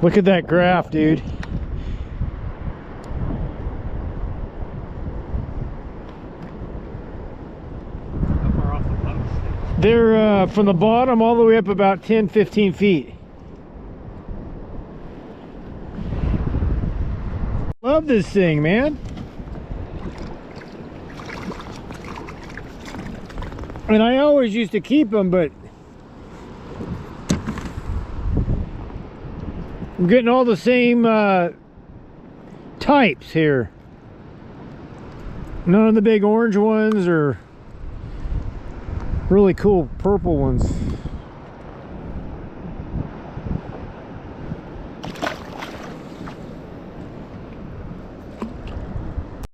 Look at that graph, dude. How far off the post? They're from the bottom all the way up about 10-15 feet. Love this thing, man. And I always used to keep them, but I'm getting all the same types here. None of the big orange ones or really cool purple ones.